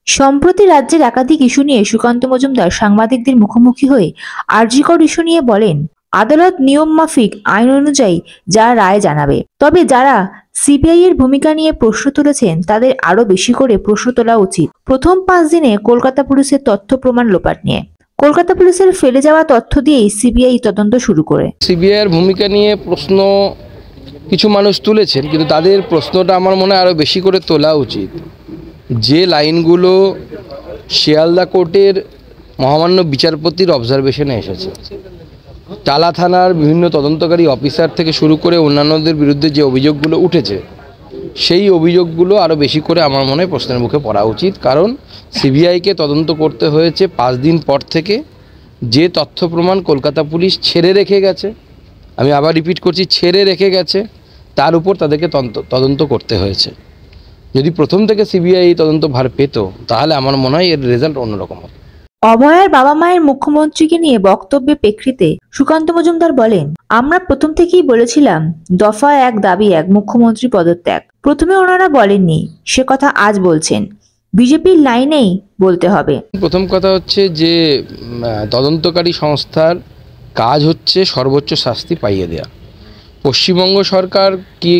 সম্প্রতি রাজ্যের একাধিক ইস্যু নিয়ে সুকান্ত মজুমদার সাংবাদিকদের মুখোমুখি হয়ে আরজিকর ইস্যু নিয়ে বলেন, আদালত নিয়ম মাফিক আইন অনুযায়ী যা রায় জানাবে। তবে যারা সিবিআই এর ভূমিকা নিয়ে প্রশ্ন তুলেছেন তাদের আরো বেশি করে প্রশ্ন তোলা উচিত প্রথম 5 দিনে কলকাতা পুলিশের তথ্য প্রমাণ লোপাট নিয়ে। কলকাতা পুলিশের ফেলে যাওয়া তথ্য দিয়েই সিবিআই তদন্ত শুরু করে। সিবিআই এর ভূমিকা নিয়ে প্রশ্ন কিছু মানুষ তুলেছেন, কিন্তু তাদের প্রশ্নটা আমার মনে হয় আরো বেশি করে তোলা উচিত। যে লাইনগুলো শিয়ালদা কোর্টের মহামান্য বিচারপতির অবজারভেশনে এসেছে, টালা থানার বিভিন্ন তদন্তকারী অফিসার থেকে শুরু করে অন্যান্যদের বিরুদ্ধে যে অভিযোগগুলো উঠেছে, সেই অভিযোগগুলো আরও বেশি করে আমার মনে হয় প্রশ্নের মুখে পড়া উচিত। কারণ সিবিআইকে তদন্ত করতে হয়েছে 5 দিন পর থেকে। যে তথ্য প্রমাণ কলকাতা পুলিশ ছেড়ে রেখে গেছে, আমি আবার রিপিট করছি, ছেড়ে রেখে গেছে, তার উপর তাদেরকে তদন্ত করতে হয়েছে। যদি প্রথম থেকে সিবিআই তদন্ত ভার পেত, তাহলে আমার মনে হয় এর রেজাল্ট অন্যরকম হতো। অভয়ার বাবা মায়ের মুখ্যমন্ত্রীকে নিয়ে বক্তব্যের প্রেক্ষিতে সুকান্ত মজুমদার বলেন, আমরা প্রথম থেকেই বলেছিলাম দফা 1 দাবি 1 মুখ্যমন্ত্রী পদত্যাগ। প্রথমে ওনারা বলেননি, সে কথা আজ বলছেন। বিজেপির লাইনেই বলতে হবে। প্রথম কথা হচ্ছে যে তদন্তকারী সংস্থার কাজ হচ্ছে সর্বোচ্চ শাস্তি পাইয়ে দেয়া। পশ্চিমবঙ্গ সরকার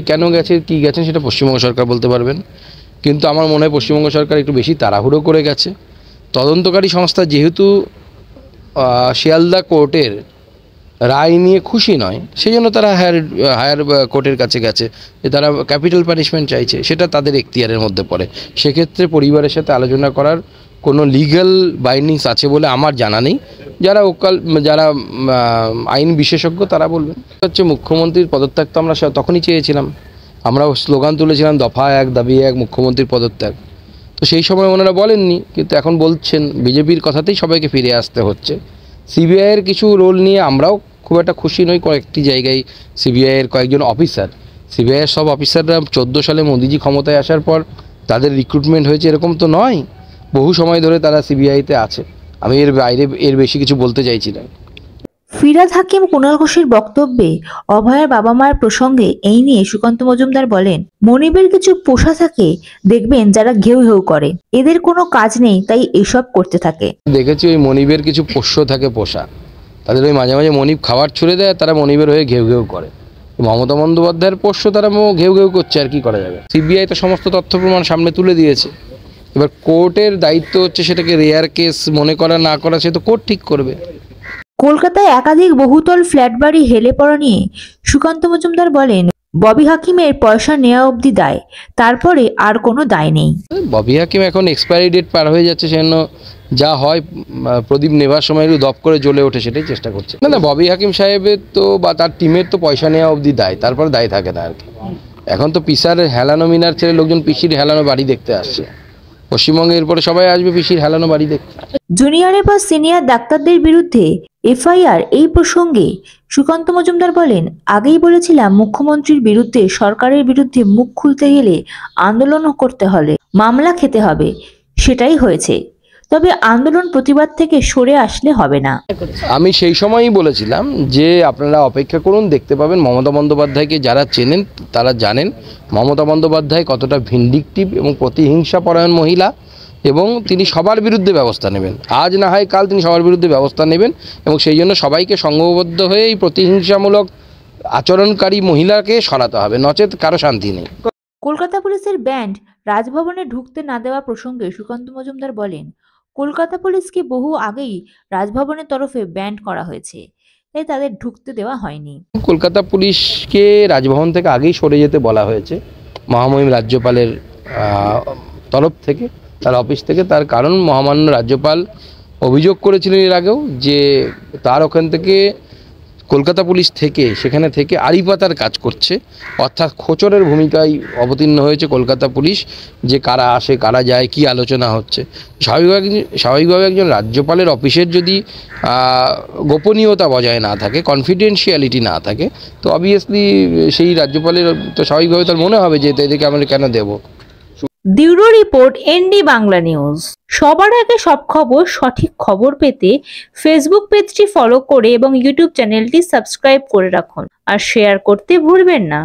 কেন গেছেন সেটা পশ্চিমবঙ্গ সরকার বলতে পারবেন, কিন্তু আমার মনে হয় পশ্চিমবঙ্গ সরকার একটু বেশি তাড়াহুড়ো করে গেছে। তদন্তকারী সংস্থা যেহেতু শিয়ালদা কোর্টের রায় নিয়ে খুশি নয়, সেই জন্য তারা হায়ার কোর্টের কাছে গেছে যে তারা ক্যাপিটাল পানিশমেন্ট চাইছে। সেটা তাদের এখতিয়ারের মধ্যে পড়ে। সেক্ষেত্রে পরিবারের সাথে আলোচনা করার কোনো লিগ্যাল বাইন্ডিংস আছে বলে আমার জানা নেই। যারা আইন বিশেষজ্ঞ তারা বলবেন। হচ্ছে মুখ্যমন্ত্রীর পদত্যাগ তো আমরা তখনই চেয়েছিলাম, আমরা স্লোগান তুলেছিলাম দফা 1 দাবি 1 মুখ্যমন্ত্রীর পদত্যাগ। তো সেই সময় ওনারা বলেননি, কিন্তু এখন বলছেন। বিজেপির কথাতেই সবাইকে ফিরে আসতে হচ্ছে। সিবিআইয়ের কিছু রোল নিয়ে আমরাও খুব একটা খুশি নই। কয়েকটি জায়গায় সিবিআইয়ের কয়েকজন অফিসার, সিবিআইয়ের সব অফিসাররা 14 সালে মোদিজি ক্ষমতায় আসার পর তাদের রিক্রুটমেন্ট হয়েছে এরকম তো নয়। বহু সময় ধরে তারা সিবিআইতে আছে। আমি এর বেশি কিছু বলতে চাইছি না। ফিরহাদ হাকিম কুণাল ঘোষের বক্তব্যে অভয়ার বাবা মায়ের প্রসঙ্গে এই নিয়ে সুকান্ত মজুমদার বলেন, মনিবের কিছু পোষা থাকে দেখবেন যারা ঘেউ ঘেউ করে, এদের কোনো কাজ নেই তাই এসব করতে থাকে। দেখেছি ওই মনিবের কিছু পোষ্য থাকে পোষা, তাদের ওই মাঝে মাঝে মনিব খাবার ছুড়ে দেয়, তারা মনিবের হয়ে ঘেউ ঘেউ করে। মমতা বন্দ্যোপাধ্যায়ের পোষ্য তারা ঘেউ ঘেউ করছে, আর কি করা যাবে। সিবিআই তো সমস্ত তথ্য প্রমাণ সামনে তুলে দিয়েছে। এবার কোর্টের দায়িত্ব হচ্ছে সেটাকে রেয়ার কেস মনে করা না করা, সে তো কোর্ট ঠিক করবে। কলকাতায় একাধিক বহুতল ফ্ল্যাট বাড়ি হেলে পড়া নিয়ে সুকান্ত মজুমদার বলেন, ববি হাকিমের পয়সা নেওয়া অবধি দায়, তারপরে আর কোনো দায় নেই। ববি হাকিম এখন এক্সপায়ারি ডেট পার হয়ে যাচ্ছে, সেজন্য যা হয় প্রদীপ নেবার সময় একটু দপ করে জ্বলে ওঠে, সেটাই চেষ্টা করছে। না, ববি হাকিম সাহেবের তো বা তার টিমের তো পয়সা নেওয়া অবধি দায়, তারপর দায় থাকে না আর কি। এখন তো পিসার হেলানো মিনার ছেড়ে লোকজন পিসির হেলানো বাড়ি দেখতে আসছে। পশ্চিমবঙ্গে এরপরে সবাই আসবে পিসির হেলানো বাড়ি দেখতে। জুনিয়রের পর সিনিয়র ডাক্তারদের বিরুদ্ধে এফআইআর, এই প্রসঙ্গে সুকান্ত মজুমদার বলেন, আগেই বলেছিলাম মুখ্যমন্ত্রীর বিরুদ্ধে সরকারের বিরুদ্ধে মুখ খুলতে গেলে আন্দোলনও করতে হলে মামলা খেতে হবে, সেটাই হয়েছে। তবে আন্দোলন প্রতিবাদ থেকে সরে আসলে হবে না। আমি সেই সময়ই বলেছিলাম যে আপনারা অপেক্ষা করুন, দেখতে পাবেন। মমতা বন্দ্যোপাধ্যায়কে যারা চেনেন তারা জানেন মমতা বন্দ্যোপাধ্যায় কতটা ভিন্ডিকটিভ এবং প্রতিহিংসা পরায়ণ মহিলা, এবং তিনি সবার বিরুদ্ধে ব্যবস্থা নেবেন। আজ না হয় কাল তিনি সবার বিরুদ্ধে ব্যবস্থা নেবেন, এবং সেই জন্য সবাইকে সংঘবদ্ধ হয়ে এই প্রতিহিংসামূলক আচরণকারী মহিলাকে সরাতে হবে, নচেত কারো শান্তি নেই। কলকাতা পুলিশের ব্যান্ড রাজভবনে ঢুকতে না দেওয়া প্রসঙ্গে সুকান্ত মজুমদার বলেন, কলকাতা পুলিশকে বহু আগেই রাজভবনের তরফে ব্যান্ড করা হয়েছে, তাই তাদের ঢুকতে দেওয়া হয়নি। কলকাতা পুলিশকে রাজভবন থেকে আগেই সরে যেতে বলা হয়েছে মহামহিম রাজ্যপালের তরফ থেকে, তার অফিস থেকে। তার কারণ মহামান্য রাজ্যপাল অভিযোগ করেছিলেন এর আগেও যে তার ওখান থেকে কলকাতা পুলিশ সেখানে থেকে আড়িপাতার কাজ করছে, অর্থাৎ খোঁচরের ভূমিকায় অবতীর্ণ হয়েছে কলকাতা পুলিশ, যে কারা আসে কারা যায় কি আলোচনা হচ্ছে। স্বাভাবিকভাবে একজন রাজ্যপালের অফিসের যদি গোপনীয়তা বজায় না থাকে, কনফিডেন্সিয়ালিটি না থাকে, তো অবভিয়াসলি সেই রাজ্যপালের তো স্বাভাবিকভাবে তার মনে হবে যে এদেরকে আমরা কেন দেবো। Bureau report, ND Bangla news. সবার আগে সব খবর, সঠিক খবর পেতে ফেসবুক পেজটি ফলো করে এবং ইউটিউব চ্যানেলটি সাবস্ক্রাইব করে রাখুন, আর শেয়ার করতে ভুলবেন না।